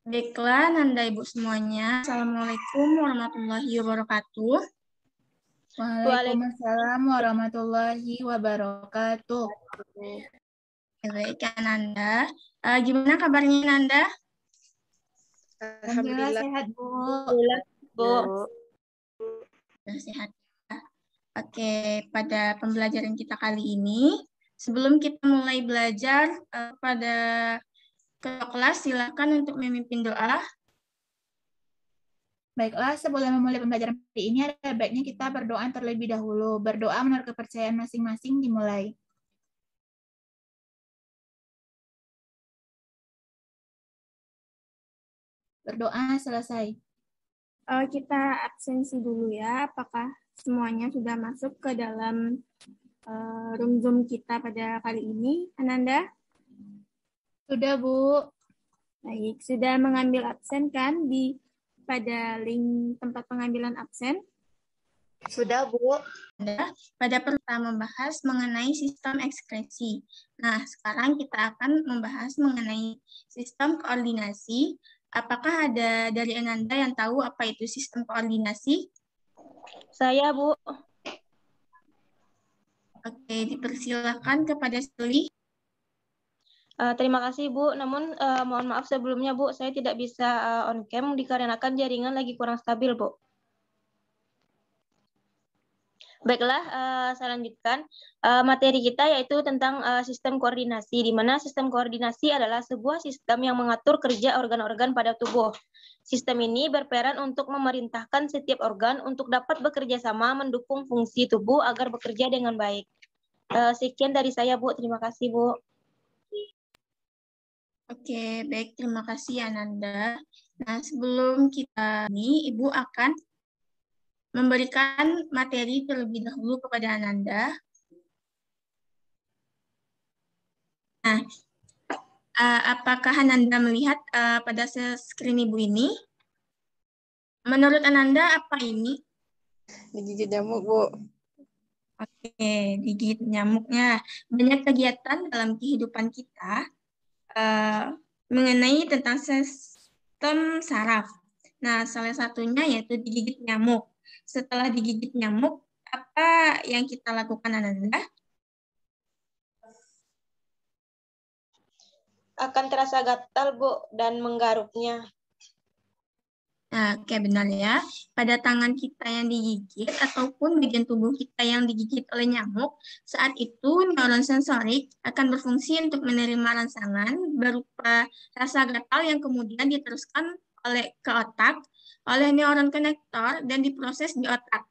Baiklah, Nanda Ibu semuanya. Assalamualaikum warahmatullahi wabarakatuh. Waalaikumsalam warahmatullahi wabarakatuh. Baik, Nanda. Gimana kabarnya, Nanda? Alhamdulillah sehat, Bu. Bu. Sehat. Oke, pada pembelajaran kita kali ini, sebelum kita mulai belajar pada kelas, silakan untuk memimpin doa. Baiklah, sebelum memulai pembelajaran hari ini, ada baiknya kita berdoa terlebih dahulu. Berdoa menurut kepercayaan masing-masing dimulai. Berdoa selesai. Kita absensi dulu ya. Apakah semuanya sudah masuk ke dalam room Zoom kita pada kali ini, Ananda? Sudah, Bu. Baik, sudah mengambil absen kan pada link tempat pengambilan absen? Sudah, Bu. Pada pertama membahas mengenai sistem ekskresi. Nah, sekarang kita akan membahas mengenai sistem koordinasi. Apakah ada dari Ananda yang tahu apa itu sistem koordinasi? Saya, Bu. Oke, dipersilakan kepada Suli. Terima kasih, Bu. Namun, mohon maaf sebelumnya, Bu. Saya tidak bisa on cam dikarenakan jaringan lagi kurang stabil, Bu. Baiklah, saya lanjutkan. Materi kita yaitu tentang sistem koordinasi, di mana sistem koordinasi adalah sebuah sistem yang mengatur kerja organ-organ pada tubuh. Sistem ini berperan untuk memerintahkan setiap organ untuk dapat bekerja sama mendukung fungsi tubuh agar bekerja dengan baik. Sekian dari saya, Bu. Terima kasih, Bu. Oke, baik. Terima kasih, Ananda. Nah, sebelum kita ini, Ibu akan memberikan materi terlebih dahulu kepada Ananda. Nah, apakah Ananda melihat pada screen Ibu ini? Menurut Ananda, apa ini? Digigit nyamuk, Bu. Oke, digigit nyamuknya. Banyak kegiatan dalam kehidupan kita mengenai tentang sistem saraf. Nah, salah satunya yaitu digigit nyamuk. Setelah digigit nyamuk, apa yang kita lakukan, Ananda? Akan terasa gatal, Bu, dan menggaruknya. Nah, oke, benar ya. Pada tangan kita yang digigit ataupun bagian tubuh kita yang digigit oleh nyamuk, saat itu neuron sensorik akan berfungsi untuk menerima rangsangan berupa rasa gatal yang kemudian diteruskan ke otak oleh neuron konektor dan diproses di otak.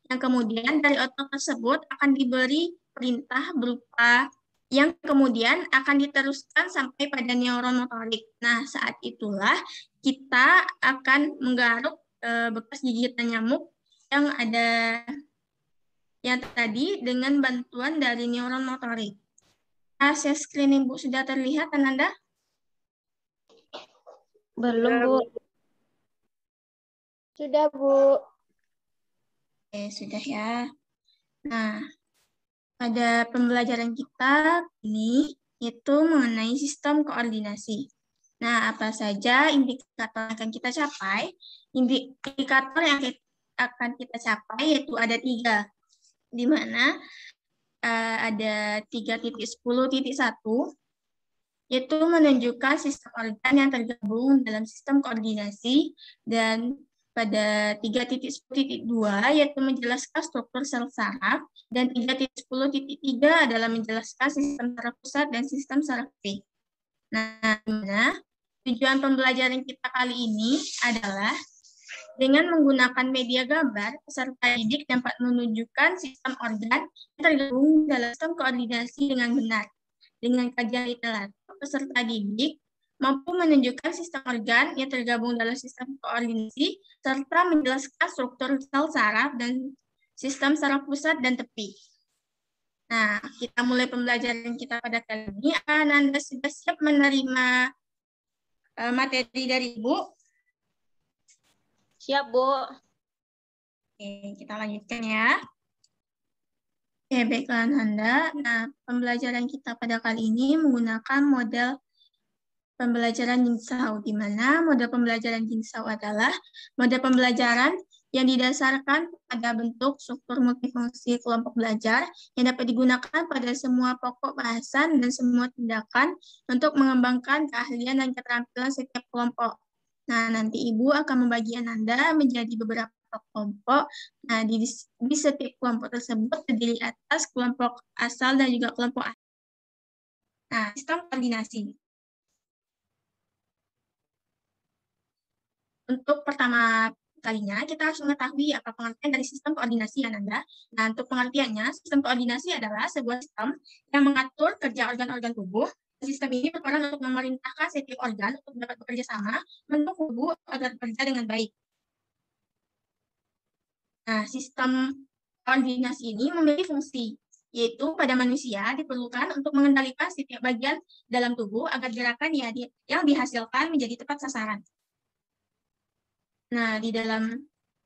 Yang kemudian dari otak tersebut akan diberi perintah berupa yang kemudian akan diteruskan sampai pada neuron motorik. Nah, saat itulah kita akan menggaruk bekas gigitan nyamuk yang ada yang tadi dengan bantuan dari neuron motorik. Share screen Ibu sudah terlihat, Ananda? Belum, Bu. Sudah, Bu. Oke, sudah ya. Nah, pada pembelajaran kita ini itu mengenai sistem koordinasi. Nah, apa saja indikator yang akan kita capai? Indikator yang akan kita capai yaitu ada 3, di mana ada 3.10.1, yaitu menunjukkan sistem organ yang tergabung dalam sistem koordinasi, dan pada 3.10.2 yaitu menjelaskan struktur sel saraf, dan 3.10.3 adalah menjelaskan sistem saraf pusat dan sistem saraf peak. Nah, tujuan pembelajaran kita kali ini adalah dengan menggunakan media gambar, peserta didik dapat menunjukkan sistem organ yang tergabung dalam sistem koordinasi dengan benar. Dengan kajian literatur, peserta didik mampu menunjukkan sistem organ yang tergabung dalam sistem koordinasi, serta menjelaskan struktur sel saraf dan sistem saraf pusat dan tepi. Nah, kita mulai pembelajaran kita pada kali ini. Anda sudah siap menerima materi dari Ibu? Siap, Bu. Oke, kita lanjutkan ya. Oke, baiklah Anda. Nah, pembelajaran kita pada kali ini menggunakan model pembelajaran jigsaw, di mana model pembelajaran jigsaw adalah model pembelajaran yang didasarkan pada bentuk struktur multifungsi kelompok belajar yang dapat digunakan pada semua pokok bahasan dan semua tindakan untuk mengembangkan keahlian dan keterampilan setiap kelompok. Nah, nanti Ibu akan membagi Ananda menjadi beberapa kelompok. Nah, di setiap kelompok tersebut terdiri atas kelompok asal dan juga kelompok asal. Nah, sistem koordinasi. Untuk pertama kalinya, kita harus mengetahui apa pengertian dari sistem koordinasi, Ananda. Nah, untuk pengertiannya, sistem koordinasi adalah sebuah sistem yang mengatur kerja organ-organ tubuh. Sistem ini berperan untuk memerintahkan setiap organ untuk dapat bekerja sama, mendukung tubuh agar bekerja dengan baik. Nah, sistem koordinasi ini memiliki fungsi, yaitu pada manusia diperlukan untuk mengendalikan setiap bagian dalam tubuh agar gerakan yang dihasilkan menjadi tepat sasaran. Nah, di dalam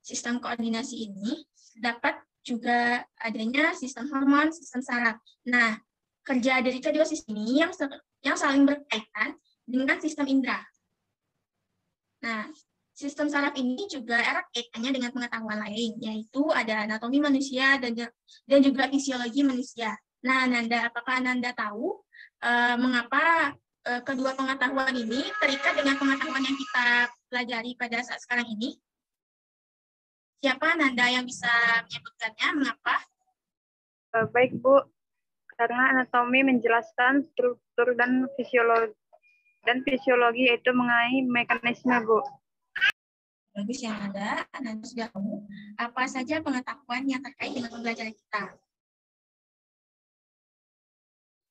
sistem koordinasi ini dapat juga adanya sistem hormon, sistem saraf. Nah, kerja dari kedua sistem ini yang saling berkaitan dengan sistem indera. Nah, sistem saraf ini juga erat kaitannya dengan pengetahuan lain, yaitu ada anatomi manusia dan juga fisiologi manusia. Nah, Ananda, apakah Ananda tahu mengapa kedua pengetahuan ini terikat dengan pengetahuan yang kita pelajari pada saat sekarang ini? Siapa Ananda yang bisa menyebutkannya? Mengapa? Baik, Bu. Karena anatomi menjelaskan struktur dan fisiologi yaitu mengenai mekanisme, Bu. Bagus ya, Ananda sudah tahu apa saja pengetahuan yang terkait dengan pembelajaran kita.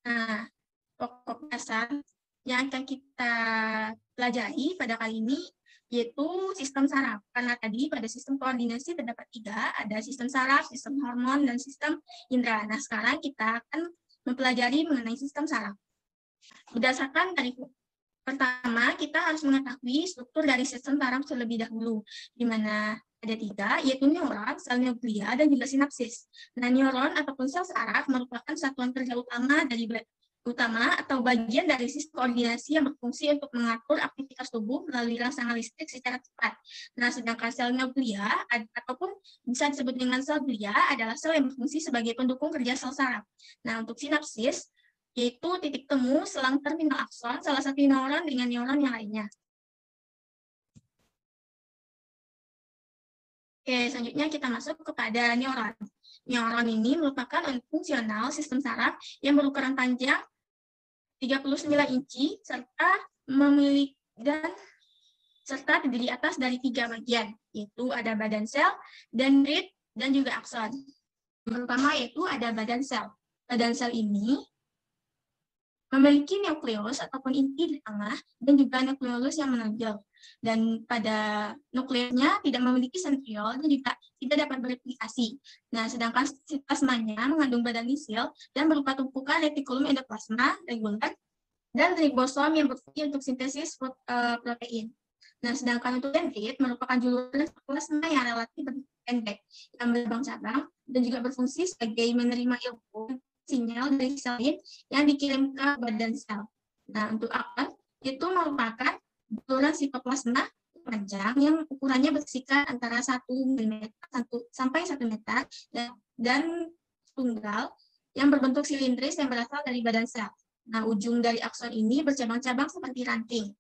Nah, pokok dasar yang akan kita pelajari pada kali ini yaitu sistem saraf. Karena tadi pada sistem koordinasi terdapat 3, ada sistem saraf, sistem hormon, dan sistem indera. Nah, sekarang kita akan mempelajari mengenai sistem saraf. Berdasarkan dari pertama, kita harus mengetahui struktur dari sistem saraf terlebih dahulu, di mana ada 3, yaitu neuron, sel nuklia, dan juga sinapsis. Nah, neuron ataupun sel saraf merupakan satuan kerja utama atau bagian dari sistem koordinasi yang berfungsi untuk mengatur aktivitas tubuh melalui rangsangan listrik secara cepat. Nah, sedangkan sel nuklia ataupun bisa disebut dengan sel glia adalah sel yang berfungsi sebagai pendukung kerja sel saraf. Nah, untuk sinapsis yaitu titik temu selang terminal akson salah satu neuron dengan neuron yang lainnya. Oke, selanjutnya kita masuk kepada neuron. Neuron ini merupakan fungsional sistem saraf yang berukuran panjang 39 inci serta terdiri atas dari 3 bagian, yaitu ada badan sel, dendrit, dan juga akson. Yang pertama yaitu ada badan sel. Badan sel ini memiliki nukleus ataupun inti di tengah dan juga nukleolus yang menonjol. Dan pada nukleusnya tidak memiliki sentriol dan juga tidak dapat bereplikasi. Nah, sedangkan sitoplasmanya mengandung badan misil dan berupa tumpukan retikulum endoplasma reguler dan ribosom yang berfungsi untuk sintesis protein. Nah, sedangkan untuk dendrit merupakan juluran plasma yang relatif pendek, yang bercabang dan juga berfungsi sebagai menerima ilmu sinyal dari sel lain yang dikirim ke badan sel. Nah, untuk akson itu merupakan juluran sitoplasma panjang yang ukurannya berkisar antara 1 mm sampai 1 meter dan tunggal yang berbentuk silindris yang berasal dari badan sel. Nah, ujung dari akson ini bercabang-cabang seperti ranting.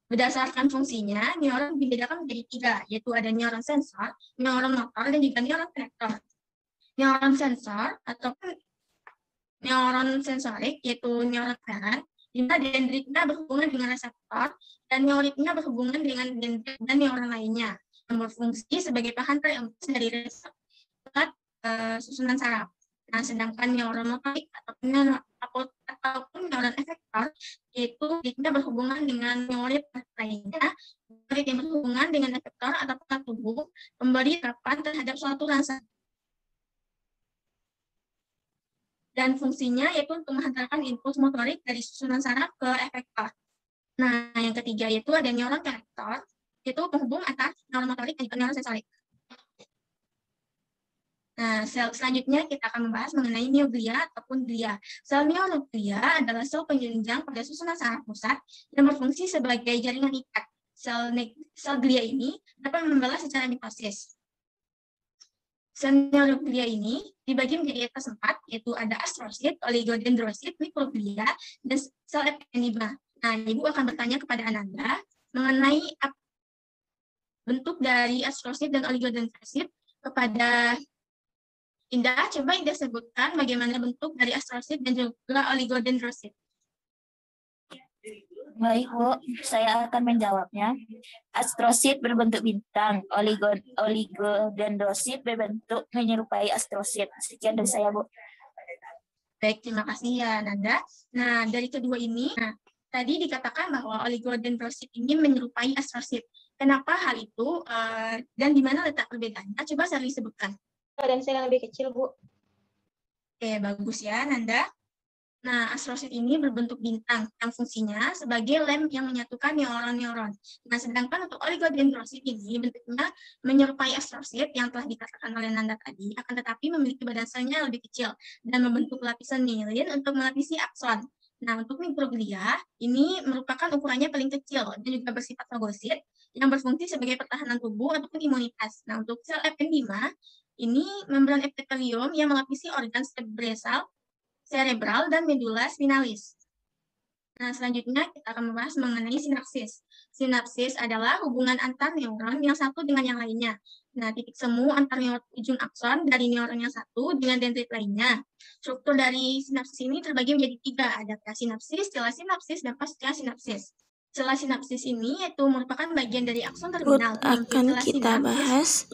Berdasarkan fungsinya, neuron dibedakan menjadi 3, yaitu ada neuron sensor, neuron motor, dan juga neuron konektor. Neuron sensor ataupun neuron sensorik, yaitu neuron aferan, di mana dendritnya berhubungan dengan reseptor, dan neuritnya berhubungan dengan dendrit dan neuron lainnya, yang berfungsi sebagai penghantar impuls dari reseptor susunan saraf. Nah, sedangkan neuron motorik ataupun neuron efektor, yaitu dendritnya berhubungan dengan neurit lainnya, neurit yang berhubungan dengan efektor atau pusat tubuh, pemberi terapan terhadap suatu rangsangan. Dan fungsinya yaitu untuk menghantarkan impuls motorik dari susunan saraf ke efektor. Nah, yang ketiga yaitu ada neuron konektor, yaitu penghubung antara neuron motorik dan neuron sensorik. Nah, sel selanjutnya kita akan membahas mengenai neoglia ataupun glia. Sel neoglia adalah sel penjenjang pada susunan saraf pusat yang berfungsi sebagai jaringan ikat. Sel glia ini dapat membelah secara mitosis. Sel neoglia ini dibagi menjadi atas 4, yaitu ada astrosit, oligodendrosit, mikroglia, dan sel ependyma. Nah, Ibu akan bertanya kepada Ananda mengenai bentuk dari astrosit dan oligodendrosit kepada Indah. Coba Indah sebutkan bagaimana bentuk dari astrosit dan juga oligodendrosit. Baik, Bu. Saya akan menjawabnya. Astrosit berbentuk bintang, oligodendrosit berbentuk menyerupai astrosit. Sekian dari saya, Bu. Baik, terima kasih ya, Nanda. Nah, dari kedua ini, tadi dikatakan bahwa oligodendrosit ini menyerupai astrosit. Kenapa hal itu dan di mana letak perbedaannya? Coba saya sebutkan. Dan sel yang lebih kecil, Bu. Oke, bagus ya, Nanda. Nah, astrosit ini berbentuk bintang yang fungsinya sebagai lem yang menyatukan neuron-neuron. Nah, sedangkan untuk oligodendrosit ini bentuknya menyerupai astrosit yang telah dikatakan oleh Nanda tadi, akan tetapi memiliki badan selnya lebih kecil dan membentuk lapisan myelin untuk melapisi akson. Nah, untuk mikroglia, ini merupakan ukurannya paling kecil dan juga bersifat fagosit yang berfungsi sebagai pertahanan tubuh ataupun imunitas. Nah, untuk sel ependyma, ini membran epitelium yang melapisi organ cerebral dan medula spinalis. Nah, selanjutnya kita akan membahas mengenai sinapsis. Sinapsis adalah hubungan antar neuron yang satu dengan yang lainnya. Nah, titik semu antar neuron ujung akson dari neuron yang satu dengan dendrit lainnya. Struktur dari sinapsis ini terbagi menjadi 3, ada prasinapsis, selasinapsis, dan pascasinapsis. Selasinapsis ini yaitu merupakan bagian dari akson terminal. Akan kita bahas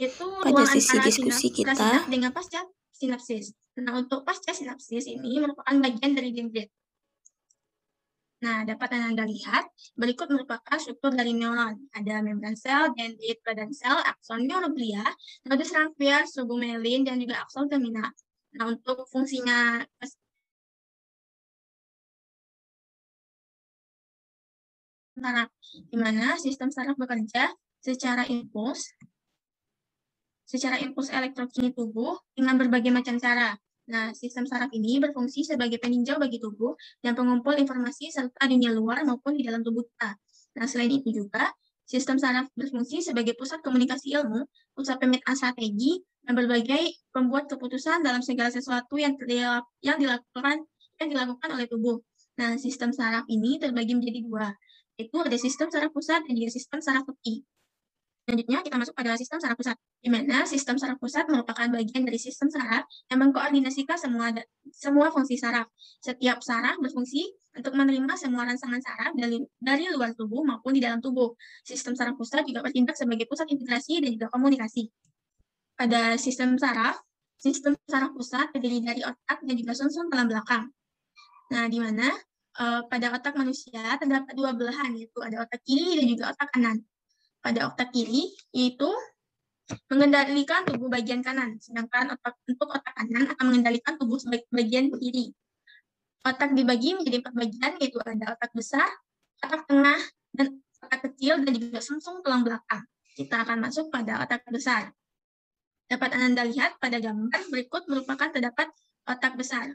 pada sesi diskusi kita dengan pascasinapsis. Nah, untuk pascasinapsis ini merupakan bagian dari dendrit. Nah, dapat Anda lihat, berikut merupakan struktur dari neuron. Ada membran sel, dendrit, badan sel, akson neuroglia, nodus rangkaian, subumyelin, dan juga akson terminal. Nah, untuk fungsinya saraf, di mana sistem saraf bekerja secara impuls elektrokimia tubuh dengan berbagai macam cara. Nah, sistem saraf ini berfungsi sebagai peninjau bagi tubuh dan pengumpul informasi serta dunia luar maupun di dalam tubuh kita. Nah, selain itu juga, sistem saraf berfungsi sebagai pusat komunikasi ilmu, pusat pemetaan strategi, dan berbagai pembuat keputusan dalam segala sesuatu yang dilakukan oleh tubuh. Nah, sistem saraf ini terbagi menjadi 2, yaitu ada sistem saraf pusat dan juga sistem saraf tepi. Selanjutnya kita masuk pada sistem saraf pusat, di mana sistem saraf pusat merupakan bagian dari sistem saraf yang mengkoordinasikan semua fungsi saraf. Setiap saraf berfungsi untuk menerima semua rangsangan saraf dari luar tubuh maupun di dalam tubuh. Sistem saraf pusat juga bertindak sebagai pusat integrasi dan juga komunikasi. Pada sistem saraf pusat terdiri dari otak dan juga sumsum tulang belakang. Nah, di mana pada otak manusia terdapat 2 belahan, yaitu ada otak kiri dan juga otak kanan. Pada otak kiri, yaitu mengendalikan tubuh bagian kanan, sedangkan untuk otak kanan akan mengendalikan tubuh bagian kiri. Otak dibagi menjadi 4 bagian, yaitu ada otak besar, otak tengah, dan otak kecil, dan juga sumsum tulang belakang. Kita akan masuk pada otak besar. Dapat Anda lihat pada gambar berikut merupakan terdapat otak besar.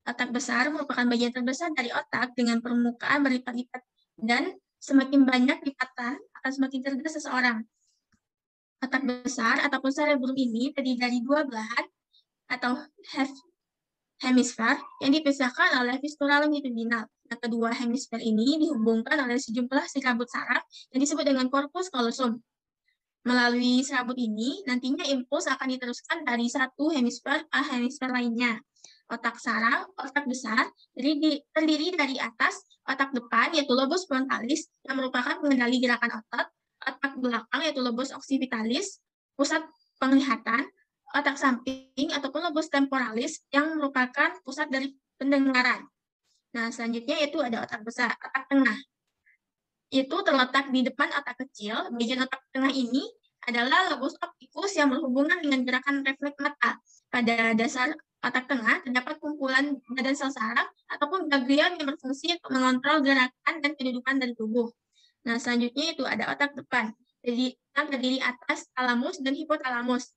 Otak besar merupakan bagian terbesar dari otak dengan permukaan berlipat-lipat, dan semakin banyak lipatan akan semakin cerdas seseorang. Otak besar ataupun cerebrum ini terdiri dari 2 belahan atau hemisfer yang dipisahkan oleh viscera longitudinal. Nah, kedua hemisfer ini dihubungkan oleh sejumlah serabut saraf yang disebut dengan corpus callosum. Melalui serabut ini, nantinya impuls akan diteruskan dari satu hemisfer ke hemisfer lainnya. Otak saraf, otak besar, terdiri dari atas otak depan, yaitu lobus frontalis, yang merupakan pengendali gerakan otot, otak belakang, yaitu lobus occipitalis, pusat penglihatan, otak samping, ataupun lobus temporalis, yang merupakan pusat dari pendengaran. Nah, selanjutnya yaitu ada otak besar, otak tengah. Itu terletak di depan otak kecil. Bagian otak tengah ini adalah lobus opticus yang berhubungan dengan gerakan refleks mata. Pada dasar otak tengah terdapat kumpulan badan sel saraf ataupun ganglion yang berfungsi untuk mengontrol gerakan dan kedudukan dari tubuh. Nah, selanjutnya itu ada otak depan. yang terdiri atas talamus dan hipotalamus.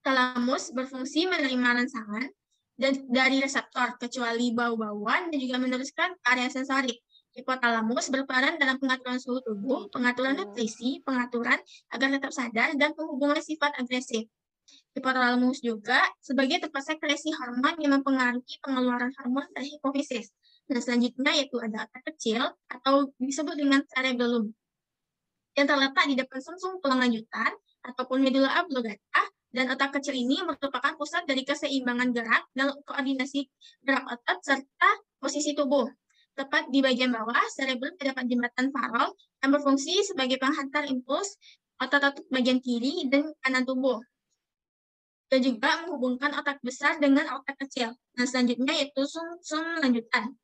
Talamus berfungsi menerima rangsangan dari reseptor, kecuali bau-bauan, dan juga meneruskan area sensorik. Hipotalamus berperan dalam pengaturan suhu tubuh, pengaturan nutrisi, pengaturan agar tetap sadar, dan penghubungan sifat agresif. Hipotalamus juga sebagai tempat sekresi hormon yang mempengaruhi pengeluaran hormon dari hipofisis. Nah, selanjutnya yaitu ada otak kecil atau disebut dengan cerebellum yang terletak di depan sumsum tulang lanjutan ataupun medula oblongata, dan otak kecil ini merupakan pusat dari keseimbangan gerak dan koordinasi gerak otot serta posisi tubuh. Tepat di bagian bawah, cerebellum terdapat jembatan Farol yang berfungsi sebagai penghantar impuls otot-otot bagian kiri dan kanan tubuh, dan juga menghubungkan otak besar dengan otak kecil. Nah, selanjutnya yaitu sumsum lanjutan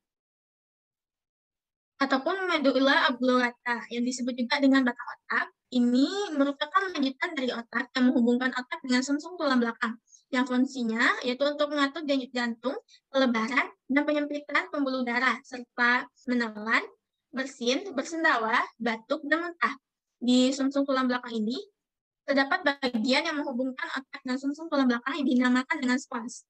ataupun medula oblongata yang disebut juga dengan batang otak. Ini merupakan lanjutan dari otak yang menghubungkan otak dengan sumsum tulang belakang, yang fungsinya yaitu untuk mengatur denyut jantung, pelebaran, dan penyempitan pembuluh darah, serta menelan, bersin, bersendawa, batuk, dan muntah. Di sumsum tulang belakang ini terdapat bagian yang menghubungkan otak dan sumsum tulang belakang yang dinamakan dengan spons.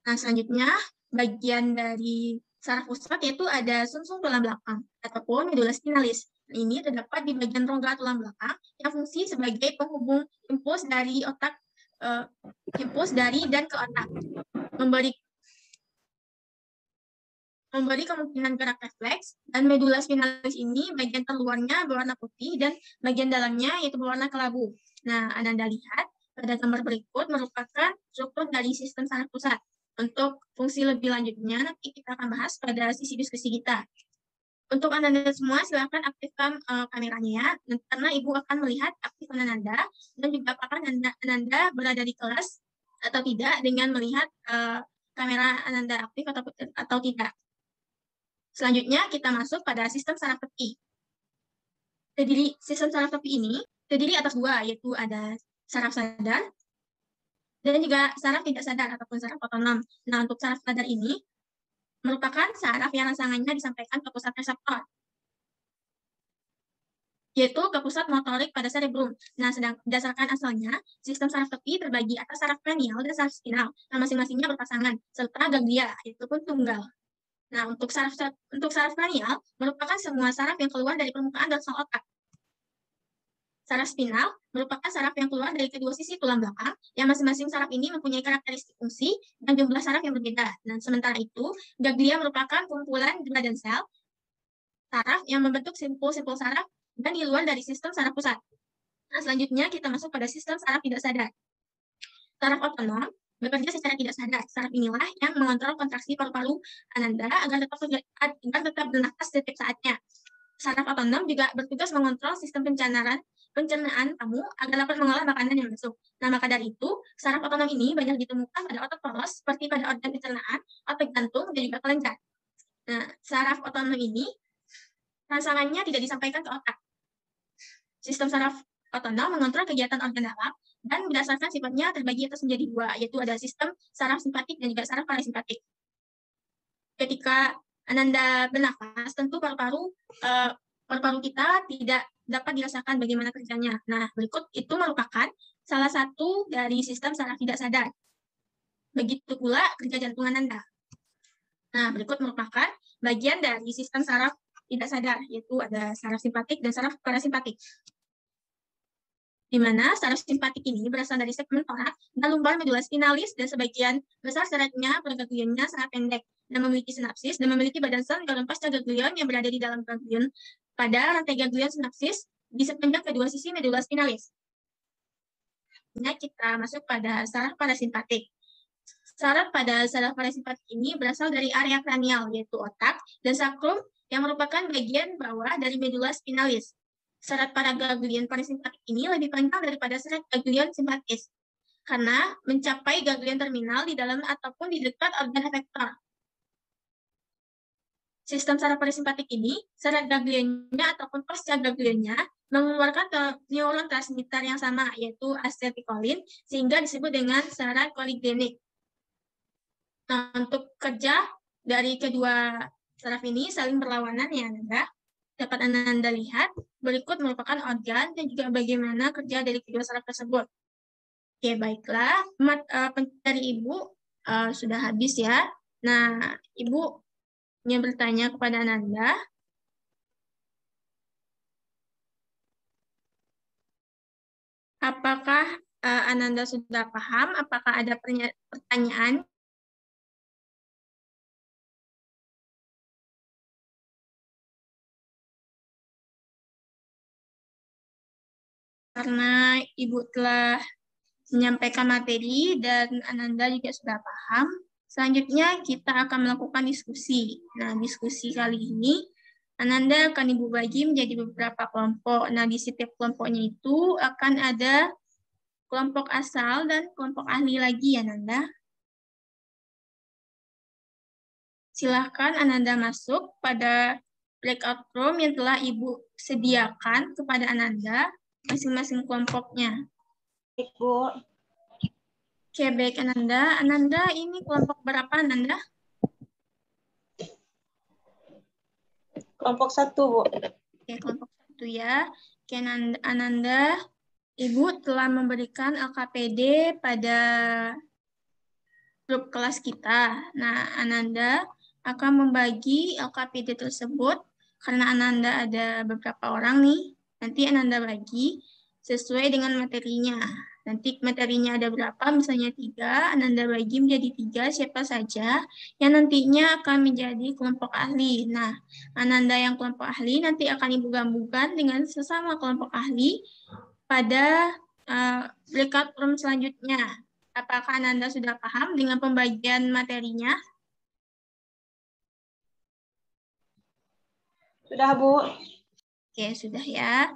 Nah, selanjutnya bagian dari saraf pusat yaitu ada sumsum tulang belakang ataupun medula spinalis. Ini terdapat di bagian rongga tulang belakang yang fungsi sebagai penghubung impuls dari otak, impuls dari dan ke otak, memberi kemungkinan gerak refleks. Dan medula spinalis ini bagian terluarnya berwarna putih dan bagian dalamnya yaitu berwarna kelabu. Nah, Ananda lihat pada gambar berikut merupakan struktur dari sistem saraf pusat. Untuk fungsi lebih lanjutnya nanti kita akan bahas pada sisi diskusi kita. Untuk Ananda semua silakan aktifkan kameranya ya, karena Ibu akan melihat aktifan Ananda dan juga apakah Ananda berada di kelas atau tidak dengan melihat kamera Ananda aktif atau tidak. Selanjutnya kita masuk pada sistem saraf tepi. Sistem saraf tepi ini terdiri atas dua, yaitu ada saraf sadar dan juga saraf tidak sadar ataupun saraf otonom. Nah, untuk saraf sadar ini merupakan saraf yang rangsangannya disampaikan ke pusat reseptor, yaitu ke pusat motorik pada cerebellum. Nah, berdasarkan asalnya, sistem saraf tepi terbagi atas saraf cranial dan saraf spinal, yang masing-masingnya berpasangan, serta ganglia, yaitu pun tunggal. Nah, untuk saraf cranial merupakan semua saraf yang keluar dari permukaan dorsal otak. Saraf spinal merupakan saraf yang keluar dari kedua sisi tulang belakang, yang masing-masing saraf ini mempunyai karakteristik fungsi dan jumlah saraf yang berbeda. Dan sementara itu, ganglia merupakan kumpulan Graden sel saraf yang membentuk simpul-simpul saraf dan di luar dari sistem saraf pusat. Nah, selanjutnya kita masuk pada sistem saraf tidak sadar. Saraf otonom bekerja secara tidak sadar. Saraf inilah yang mengontrol kontraksi paru-paru Ananda agar tetap bernafas setiap saatnya. Saraf otonom juga bertugas mengontrol sistem pencernaan tamu agar dapat mengolah makanan yang masuk. Nah, maka dari itu, saraf otonom ini banyak ditemukan pada otot poros seperti pada organ pencernaan, otot jantung, dan juga kelenjar. Nah, saraf otonom ini rangsangannya tidak disampaikan ke otak. Sistem saraf otonom mengontrol kegiatan organ dalam dan berdasarkan sifatnya terbagi atas menjadi dua, yaitu ada sistem saraf simpatik dan juga saraf parasimpatik. Ketika Ananda bernafas, tentu paru-paru kita tidak dapat dirasakan bagaimana kerjanya. Nah, berikut itu merupakan salah satu dari sistem saraf tidak sadar. Begitu pula kerja jantung Ananda. Nah, berikut merupakan bagian dari sistem saraf tidak sadar, yaitu ada saraf simpatik dan saraf parasimpatik. Di mana saraf simpatik ini berasal dari segmen torak dan lumbar medula spinalis, dan sebagian besar seratnya pada ganglionnya sangat pendek dan memiliki sinapsis dan memiliki badan sel dalam pasca ganglion yang berada di dalam ganglion pada rantai ganglion sinapsis di sepanjang kedua sisi medula spinalis. Nah, kita masuk pada saraf parasimpatik. Saraf pada saraf parasimpatik ini berasal dari area kranial, yaitu otak dan sakrum yang merupakan bagian bawah dari medula spinalis. Serat pada ganglion parasimpatik ini lebih panjang daripada serat ganglion simpatis karena mencapai ganglion terminal di dalam ataupun di dekat organ efektor. Sistem saraf parasimpatik ini, serat ganglionnya ataupun pasca ganglionnya mengeluarkan neuron transmitter yang sama, yaitu asetilkolin, sehingga disebut dengan serat koligenik. Nah, untuk kerja dari kedua saraf ini saling berlawanan ya, Nanda. Dapat Ananda lihat, berikut merupakan organ dan juga bagaimana kerja dari kedua saraf tersebut. Oke, baiklah. Dari Ibu sudah habis ya. Nah, Ibu bertanya kepada Ananda. Apakah Ananda sudah paham? Apakah ada pertanyaan? Karena Ibu telah menyampaikan materi dan Ananda juga sudah paham, selanjutnya kita akan melakukan diskusi. Nah, diskusi kali ini Ananda akan Ibu bagi menjadi beberapa kelompok. Nah, di setiap kelompoknya itu akan ada kelompok asal dan kelompok ahli lagi, Ananda. Silahkan Ananda masuk pada breakout room yang telah Ibu sediakan kepada Ananda, masing-masing kelompoknya. Baik, Bu. Oke, baik Ananda. Ananda ini kelompok berapa, Ananda? Kelompok 1, Bu. Oke, kelompok 1 ya. Oke, Ananda, Ibu telah memberikan LKPD pada grup kelas kita. Nah, Ananda akan membagi LKPD tersebut karena Ananda ada beberapa orang nih. Nanti Ananda bagi sesuai dengan materinya. Nanti materinya ada berapa, misalnya 3, Ananda bagi menjadi 3 siapa saja yang nantinya akan menjadi kelompok ahli. Nah, Ananda yang kelompok ahli nanti akan Ibu gabungkan dengan sesama kelompok ahli pada breakout room selanjutnya. Apakah Ananda sudah paham dengan pembagian materinya? Sudah, Bu. Oke, sudah ya.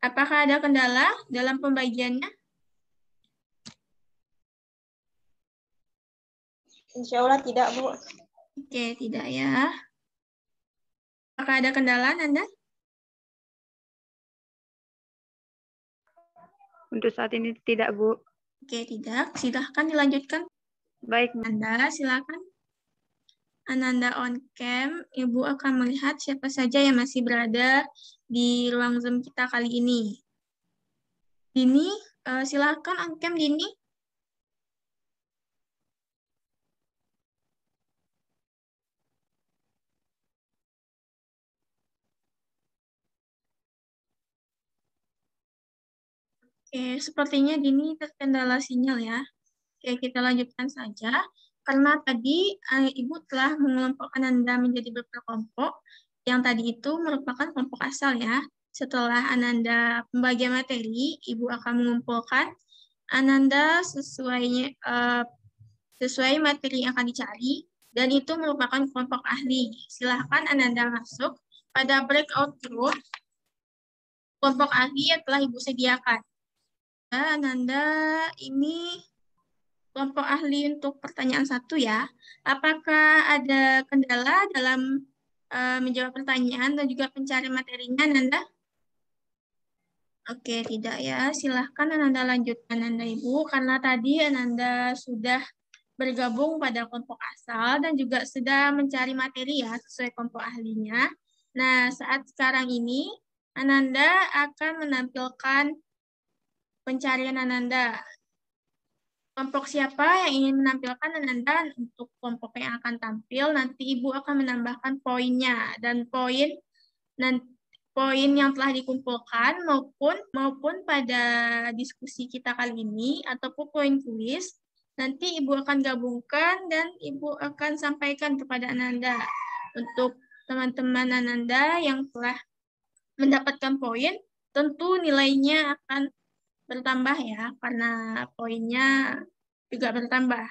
Apakah ada kendala dalam pembagiannya? Insya Allah tidak, Bu. Oke, tidak ya. Apakah ada kendala, Nanda? Untuk saat ini tidak, Bu. Oke, tidak. Silahkan dilanjutkan. Baik, Bu. Ananda, silakan. Ananda on cam, Ibu akan melihat siapa saja yang masih berada di ruang Zoom kita kali ini. Dini, silakan on cam, Dini. Oke, sepertinya Dini terkendala sinyal ya. Oke, kita lanjutkan saja. Karena tadi Ibu telah mengelompokkan Ananda menjadi beberapa kelompok, yang tadi itu merupakan kelompok asal ya. Setelah Ananda pembagian materi, Ibu akan mengumpulkan Ananda sesuai materi yang akan dicari, dan itu merupakan kelompok ahli. Silahkan Ananda masuk pada breakout room kelompok ahli yang telah Ibu sediakan. Ananda ini kelompok ahli untuk pertanyaan 1 ya. Apakah ada kendala dalam menjawab pertanyaan dan juga pencari materinya, Nanda? Oke, tidak ya. Silahkan Ananda lanjutkan, Anda Ibu, karena tadi Ananda sudah bergabung pada kelompok asal dan juga sudah mencari materi ya sesuai kelompok ahlinya. Nah, saat sekarang ini Ananda akan menampilkan pencarian Ananda. Kelompok siapa yang ingin menampilkan Ananda untuk kelompok yang akan tampil, nanti Ibu akan menambahkan poinnya, dan poin yang telah dikumpulkan maupun pada diskusi kita kali ini ataupun poin kuis, nanti Ibu akan gabungkan dan Ibu akan sampaikan kepada Ananda. Untuk teman-teman Ananda yang telah mendapatkan poin, tentu nilainya akan bertambah ya, karena poinnya juga bertambah.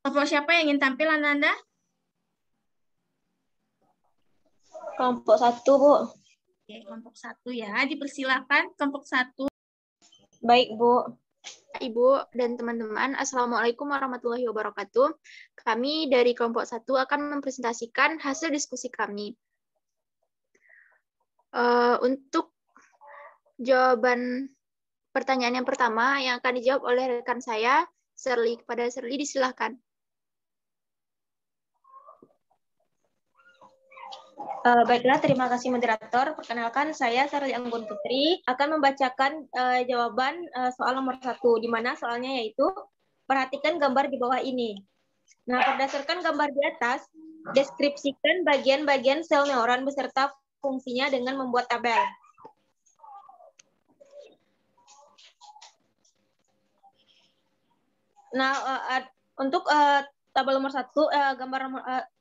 Kelompok siapa yang ingin tampil, Ananda? Kelompok 1, Bu. Oke, kelompok 1 ya. Dipersilakan kelompok 1. Baik, Bu. Ibu dan teman-teman, Assalamualaikum warahmatullahi wabarakatuh. Kami dari kelompok 1 akan mempresentasikan hasil diskusi kami. Untuk jawaban pertanyaan yang pertama yang akan dijawab oleh rekan saya, Shirley. Kepada Shirley, disilahkan. Baiklah, terima kasih moderator. Perkenalkan, saya Sarli Anggun Putri akan membacakan jawaban soal nomor 1, di mana soalnya yaitu perhatikan gambar di bawah ini. Nah, berdasarkan gambar di atas, deskripsikan bagian-bagian sel neuron beserta fungsinya dengan membuat tabel. Nah, untuk tabel nomor 1, gambar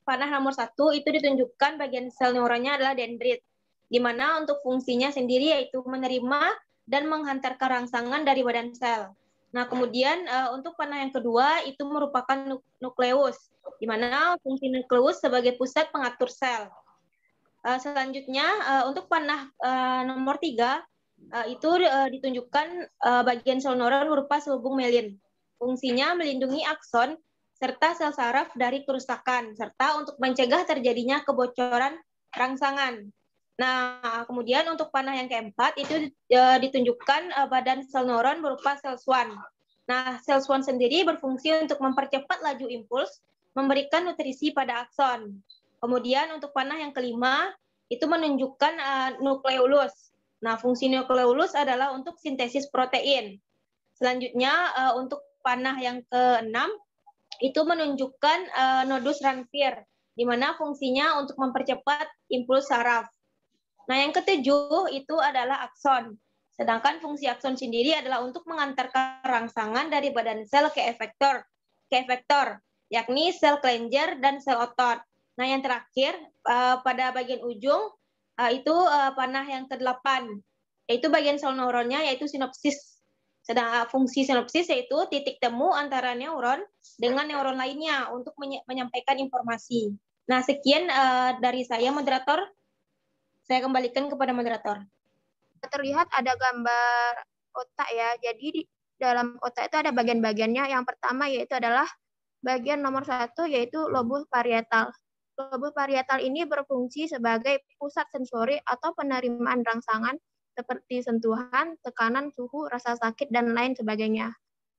panah nomor 1 itu ditunjukkan bagian sel neuronnya adalah dendrit, di mana untuk fungsinya sendiri yaitu menerima dan menghantarkan rangsangan dari badan sel. Nah, kemudian untuk panah yang kedua itu merupakan nukleus, di mana fungsi nukleus sebagai pusat pengatur sel. Selanjutnya, untuk panah nomor 3 itu ditunjukkan bagian sel neuron berupa selubung myelin. Fungsinya melindungi akson serta sel saraf dari kerusakan, serta untuk mencegah terjadinya kebocoran rangsangan. Nah, kemudian untuk panah yang keempat itu ditunjukkan badan sel neuron berupa sel Schwann. Nah, sel Schwann sendiri berfungsi untuk mempercepat laju impuls, memberikan nutrisi pada akson. Kemudian untuk panah yang kelima itu menunjukkan nukleolus. Nah, fungsi nukleolus adalah untuk sintesis protein. Selanjutnya untuk panah yang keenam itu menunjukkan nodus Ranvier, di mana fungsinya untuk mempercepat impuls saraf. Nah, yang ketujuh itu adalah akson. Sedangkan fungsi akson sendiri adalah untuk mengantarkan rangsangan dari badan sel ke efektor, yakni sel kelenjar dan sel otot. Nah, yang terakhir pada bagian ujung itu panah yang ke-8, yaitu bagian sel neuronnya yaitu sinopsis. Sedang fungsi sinopsis yaitu titik temu antara neuron dengan neuron lainnya untuk menyampaikan informasi. Nah, sekian dari saya, moderator. Saya kembalikan kepada moderator. Terlihat ada gambar otak ya. Jadi di dalam otak itu ada bagian-bagiannya. Yang pertama yaitu adalah bagian nomor 1 yaitu lobus parietal. Lobus parietal ini berfungsi sebagai pusat sensori atau penerimaan rangsangan seperti sentuhan, tekanan, suhu, rasa sakit, dan lain sebagainya.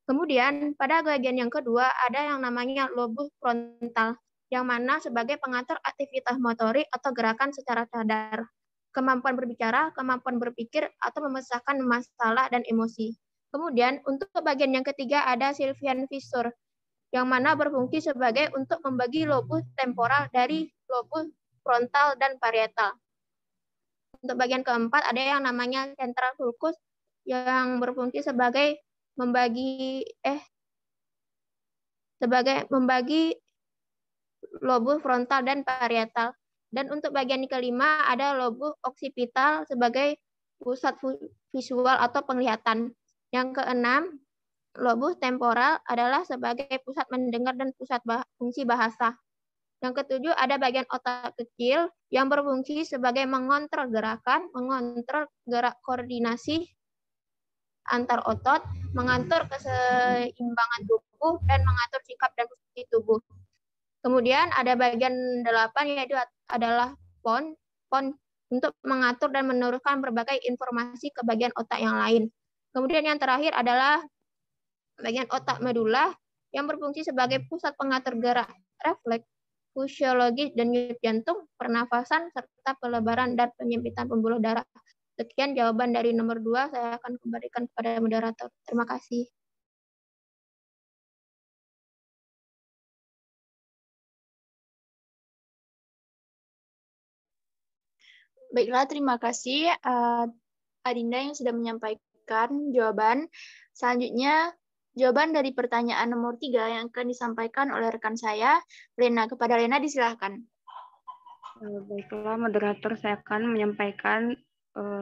Kemudian pada bagian yang kedua ada yang namanya lobus frontal, yang mana sebagai pengatur aktivitas motorik atau gerakan secara sadar, kemampuan berbicara, kemampuan berpikir, atau memecahkan masalah dan emosi. Kemudian untuk bagian yang ketiga ada Sylvian fissure, yang mana berfungsi sebagai untuk membagi lobus temporal dari lobus frontal dan parietal. Untuk bagian keempat ada yang namanya central sulcus, yang berfungsi sebagai membagi lobus frontal dan parietal. Dan untuk bagian kelima ada lobus occipital sebagai pusat visual atau penglihatan. Yang keenam, lobus temporal adalah sebagai pusat mendengar dan pusat fungsi bahasa. Yang ketujuh ada bagian otak kecil yang berfungsi sebagai mengontrol gerakan, mengontrol gerak koordinasi antar otot, mengatur keseimbangan tubuh, dan mengatur sikap dan posisi tubuh. Kemudian ada bagian 8 yaitu adalah pons untuk mengatur dan meneruskan berbagai informasi ke bagian otak yang lain. Kemudian yang terakhir adalah bagian otak medula yang berfungsi sebagai pusat pengatur gerak, refleks, fisiologis, dan denyut jantung, pernafasan, serta pelebaran dan penyempitan pembuluh darah. Sekian jawaban dari nomor 2, saya akan kembalikan kepada moderator. Terima kasih. Baiklah, terima kasih Adinda yang sudah menyampaikan jawaban. Selanjutnya, jawaban dari pertanyaan nomor 3 yang akan disampaikan oleh rekan saya, Lena. Kepada Lena, disilahkan. Baiklah, moderator, saya akan menyampaikan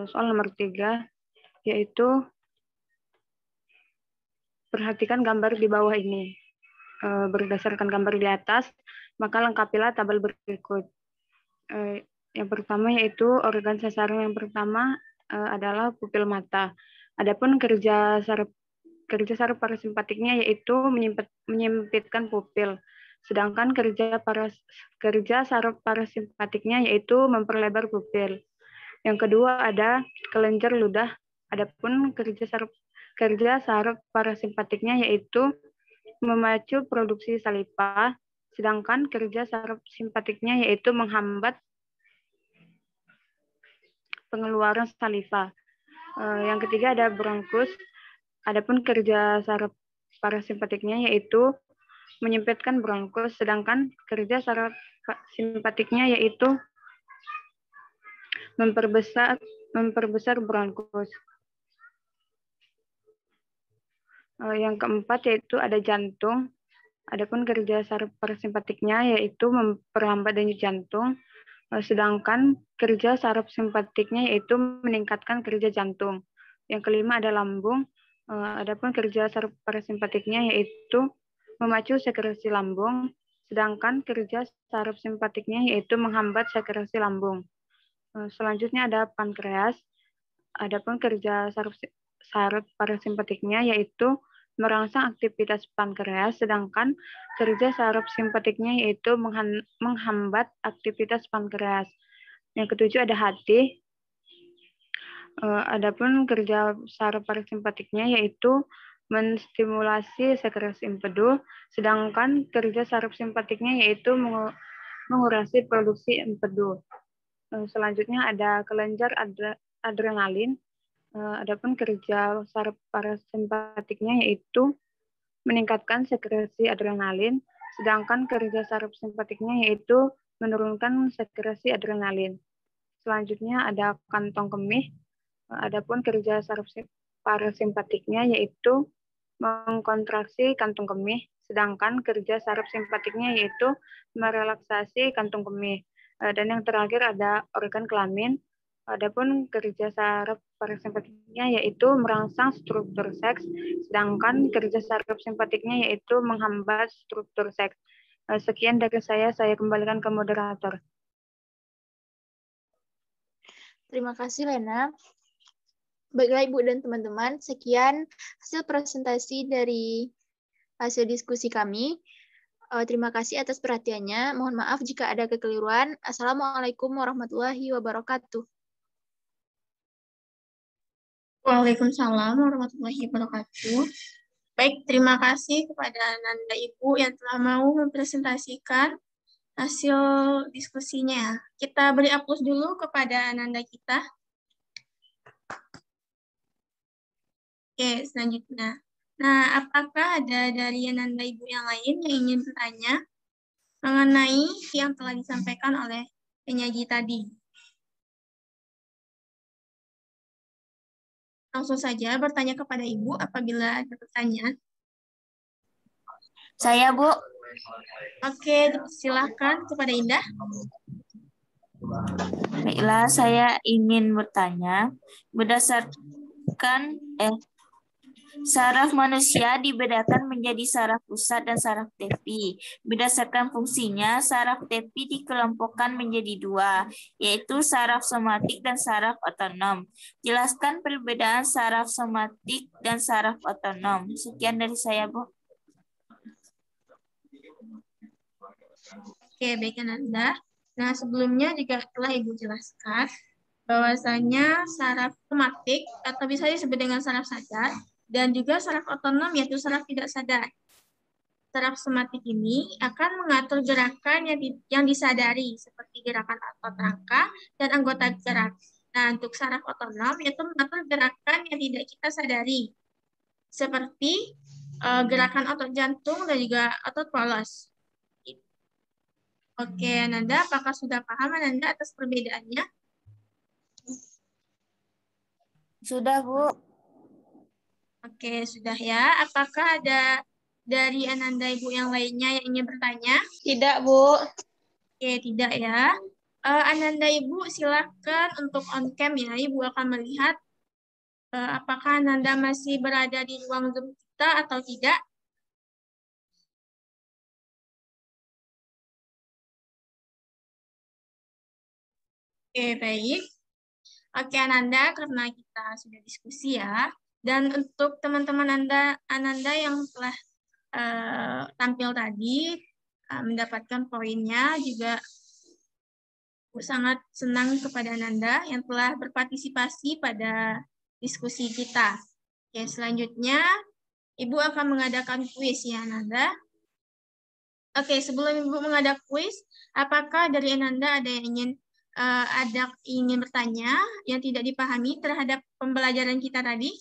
soal nomor 3, yaitu perhatikan gambar di bawah ini. Berdasarkan gambar di atas, maka lengkapilah tabel berikut. Yang pertama yaitu organ sasaran yang pertama adalah pupil mata. Adapun kerja saraf parasimpatiknya yaitu menyempitkan pupil. Sedangkan kerja saraf parasimpatiknya yaitu memperlebar pupil. Yang kedua ada kelenjar ludah. Adapun kerja saraf parasimpatiknya yaitu memacu produksi saliva. Sedangkan kerja saraf simpatiknya yaitu menghambat pengeluaran saliva. Yang ketiga ada bronkus. Adapun kerja saraf parasimpatiknya yaitu menyempitkan bronkus, sedangkan kerja saraf simpatiknya yaitu memperbesar bronkus. Yang keempat yaitu ada jantung. Adapun kerja saraf parasimpatiknya yaitu memperlambat denyut jantung, sedangkan kerja saraf simpatiknya yaitu meningkatkan kerja jantung. Yang kelima ada lambung. Adapun kerja saraf parasimpatiknya yaitu memacu sekresi lambung, sedangkan kerja saraf simpatiknya yaitu menghambat sekresi lambung. Selanjutnya ada pankreas. Adapun kerja saraf parasimpatiknya yaitu merangsang aktivitas pankreas, sedangkan kerja saraf simpatiknya yaitu menghambat aktivitas pankreas. Yang ketujuh ada hati. Adapun kerja saraf parasimpatiknya yaitu menstimulasi sekresi empedu, sedangkan kerja saraf simpatiknya yaitu mengurangi produksi empedu. Selanjutnya ada kelenjar adrenalin. Adapun kerja saraf parasimpatiknya yaitu meningkatkan sekresi adrenalin, sedangkan kerja saraf simpatiknya yaitu menurunkan sekresi adrenalin. Selanjutnya ada kantong kemih. Adapun kerja saraf parasimpatiknya yaitu mengkontraksi kantung kemih, sedangkan kerja saraf simpatiknya yaitu merelaksasi kantung kemih. Dan yang terakhir ada organ kelamin. Adapun kerja saraf parasimpatiknya yaitu merangsang struktur seks, sedangkan kerja saraf simpatiknya yaitu menghambat struktur seks. Sekian dari saya kembalikan ke moderator. Terima kasih, Lena. Baiklah, Ibu dan teman-teman, sekian hasil presentasi dari hasil diskusi kami. Terima kasih atas perhatiannya. Mohon maaf jika ada kekeliruan. Assalamualaikum warahmatullahi wabarakatuh. Waalaikumsalam warahmatullahi wabarakatuh. Baik, terima kasih kepada Ananda Ibu yang telah mau mempresentasikan hasil diskusinya. Kita beri aplaus dulu kepada Ananda kita. Oke, selanjutnya. Nah, apakah ada dari Ananda Ibu yang lain yang ingin bertanya mengenai yang telah disampaikan oleh penyaji tadi? Langsung saja bertanya kepada Ibu apabila ada pertanyaan. Saya, Bu. Oke, silakan kepada Indah. Baiklah, saya ingin bertanya, berdasarkan saraf manusia dibedakan menjadi saraf pusat dan saraf tepi. Berdasarkan fungsinya, saraf tepi dikelompokkan menjadi dua, yaitu saraf somatik dan saraf otonom. Jelaskan perbedaan saraf somatik dan saraf otonom. Sekian dari saya, Bu. Oke, baik Ananda. Nah, sebelumnya juga telah Ibu jelaskan bahwasanya saraf somatik atau bisa disebut dengan saraf sadar dan juga saraf otonom yaitu saraf tidak sadar. Saraf somatik ini akan mengatur gerakan yang disadari seperti gerakan otot rangka dan anggota gerak. Nah, untuk saraf otonom yaitu mengatur gerakan yang tidak kita sadari seperti gerakan otot jantung dan juga otot polos. Oke, Ananda, apakah sudah paham Ananda atas perbedaannya? Sudah, Bu. Oke, sudah ya. Apakah ada dari Ananda Ibu yang lainnya yang ingin bertanya? Tidak, Bu. Oke, tidak ya. Ananda Ibu silakan untuk on cam ya. Ibu akan melihat apakah Ananda masih berada di ruang Zoom kita atau tidak. Oke, baik. Oke, Ananda, karena kita sudah diskusi ya. Dan untuk teman-teman Ananda yang telah tampil tadi, mendapatkan poinnya, juga sangat senang kepada Ananda yang telah berpartisipasi pada diskusi kita. Oke, selanjutnya Ibu akan mengadakan kuis ya, Ananda. Oke, sebelum Ibu mengadakan kuis, apakah dari Ananda ada yang ingin ada ingin bertanya yang tidak dipahami terhadap pembelajaran kita tadi?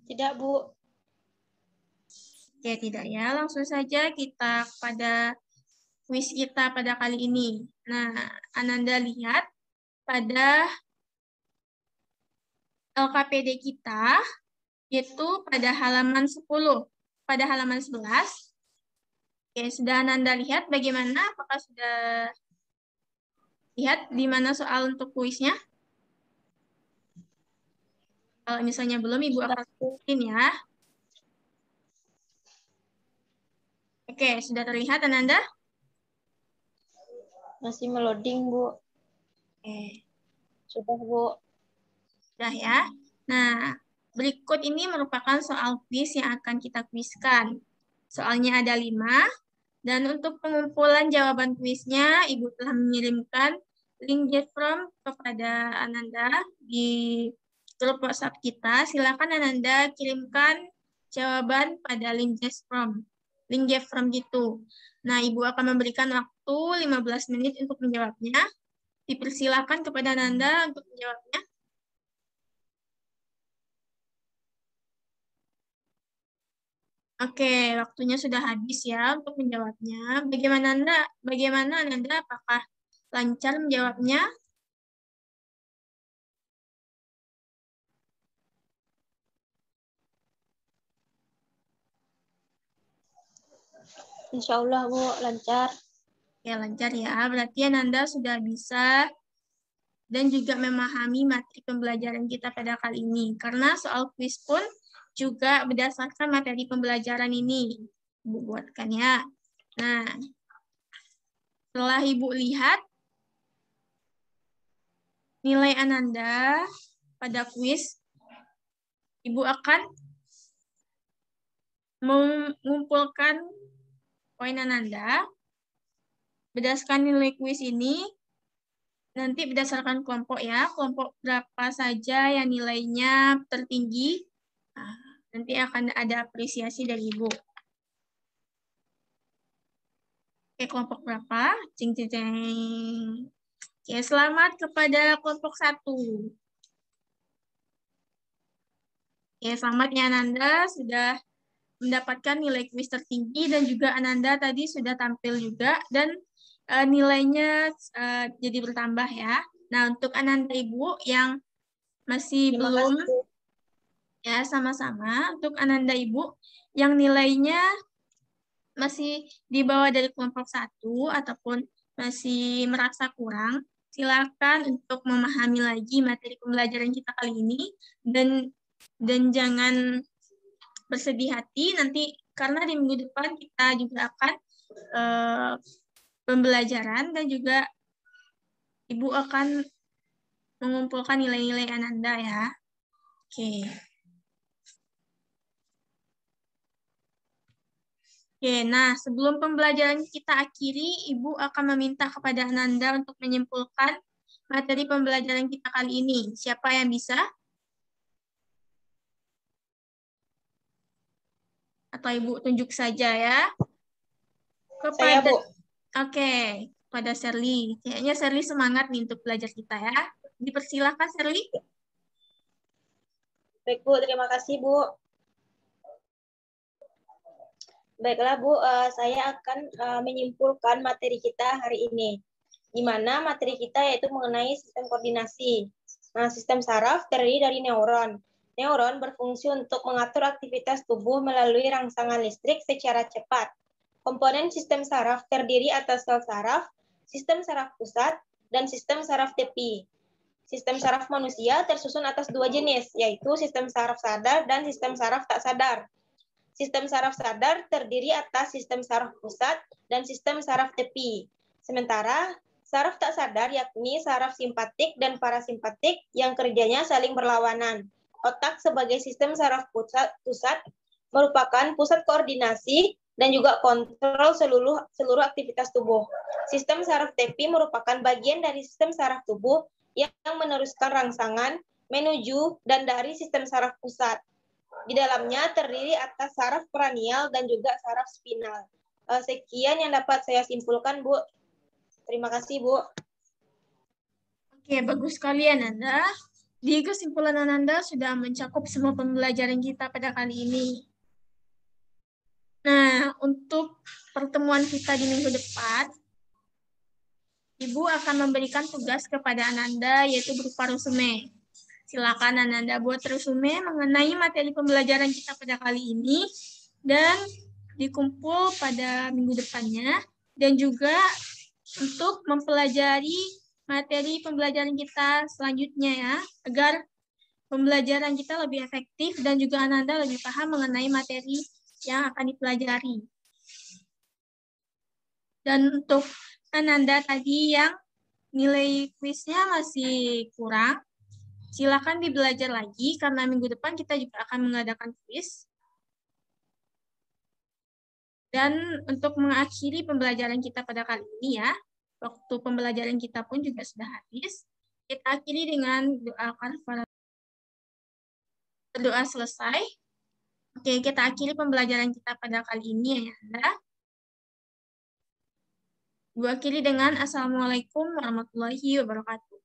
Tidak, Bu. Oke, tidak ya. Langsung saja kita pada kuis kita pada kali ini. Nah, Ananda lihat pada LKPD kita, yaitu pada halaman 10. Pada halaman 11. Oke, sudah Ananda lihat bagaimana? Apakah sudah lihat di mana soal untuk kuisnya? Kalau misalnya belum, Ibu akan tunjukin ya. Oke, sudah terlihat Ananda? Masih meloading, Bu. Oke. Sudah, Bu. Sudah ya. Nah, berikut ini merupakan soal kuis yang akan kita kuiskan. Soalnya ada 5, dan untuk pengumpulan jawaban kuisnya, Ibu telah mengirimkan link JFrom kepada Ananda di grup WhatsApp kita. Silakan Ananda kirimkan jawaban pada link JFrom. Link JFrom gitu. Nah, Ibu akan memberikan waktu 15 menit untuk menjawabnya. Dipersilakan kepada Ananda untuk menjawabnya. Oke, waktunya sudah habis ya untuk menjawabnya. Bagaimana Anda? Apakah lancar menjawabnya? Insya Allah, Bu, lancar. Ya, lancar ya. Berarti Anda sudah bisa dan juga memahami materi pembelajaran kita pada kali ini. Karena soal kuis pun juga berdasarkan materi pembelajaran ini. Ibu buatkan ya. Nah, setelah Ibu lihat nilai Ananda pada kuis, Ibu akan mengumpulkan poin Ananda. Berdasarkan nilai kuis ini, nanti berdasarkan kelompok ya, kelompok berapa saja yang nilainya tertinggi, nah, nanti akan ada apresiasi dari Ibu. Oke, kelompok berapa? Cing, cing, cing. Oke, selamat kepada kelompok 1. Oke, selamat ya Ananda, sudah mendapatkan nilai kuis tertinggi, dan juga Ananda tadi sudah tampil juga, dan nilainya jadi bertambah ya. Nah, untuk Ananda Ibu yang masih Terima belum, kasih. ya sama-sama. Untuk Ananda Ibu yang nilainya masih di bawah dari kelompok 1 ataupun masih merasa kurang, silakan untuk memahami lagi materi pembelajaran kita kali ini, dan jangan bersedih hati nanti, karena di minggu depan kita juga akan pembelajaran, dan juga Ibu akan mengumpulkan nilai-nilai Ananda ya. Oke. Oke, nah sebelum pembelajaran kita akhiri, Ibu akan meminta kepada Ananda untuk menyimpulkan materi pembelajaran kita kali ini. Siapa yang bisa? Atau Ibu tunjuk saja ya? Saya, Bu. Oke, pada Sherly. Kayaknya Sherly semangat nih untuk belajar kita ya. Dipersilakan Sherly. Baik, Bu. Terima kasih, Bu. Baiklah, Bu. Saya akan menyimpulkan materi kita hari ini. Di mana materi kita yaitu mengenai sistem koordinasi. Nah, sistem saraf terdiri dari neuron. Neuron berfungsi untuk mengatur aktivitas tubuh melalui rangsangan listrik secara cepat. Komponen sistem saraf terdiri atas sel saraf, sistem saraf pusat, dan sistem saraf tepi. Sistem saraf manusia tersusun atas 2 jenis, yaitu sistem saraf sadar dan sistem saraf tak sadar. Sistem saraf sadar terdiri atas sistem saraf pusat dan sistem saraf tepi. Sementara saraf tak sadar yakni saraf simpatik dan parasimpatik yang kerjanya saling berlawanan. Otak sebagai sistem saraf pusat merupakan pusat koordinasi dan juga kontrol seluruh aktivitas tubuh. Sistem saraf tepi merupakan bagian dari sistem saraf tubuh yang meneruskan rangsangan menuju dan dari sistem saraf pusat. Di dalamnya terdiri atas saraf kranial dan juga saraf spinal. Sekian yang dapat saya simpulkan, Bu. Terima kasih, Bu. Oke, bagus sekali Ananda. Di kesimpulan Ananda sudah mencakup semua pembelajaran kita pada kali ini. Nah, untuk pertemuan kita di minggu depan, Ibu akan memberikan tugas kepada Ananda, yaitu berupa resume. Silakan Ananda buat resume mengenai materi pembelajaran kita pada kali ini, dan dikumpul pada minggu depannya, dan juga untuk mempelajari materi pembelajaran kita selanjutnya ya, agar pembelajaran kita lebih efektif dan juga Ananda lebih paham mengenai materi yang akan dipelajari. Dan untuk Ananda tadi yang nilai kuisnya masih kurang, silakan dibelajar lagi karena minggu depan kita juga akan mengadakan kuis. Dan untuk mengakhiri pembelajaran kita pada kali ini ya, waktu pembelajaran kita pun juga sudah habis. Kita akhiri dengan doa kafaratul. Berdoa selesai. Oke, kita akhiri pembelajaran kita pada kali ini ya, Anda. Gua akhiri dengan Assalamualaikum warahmatullahi wabarakatuh.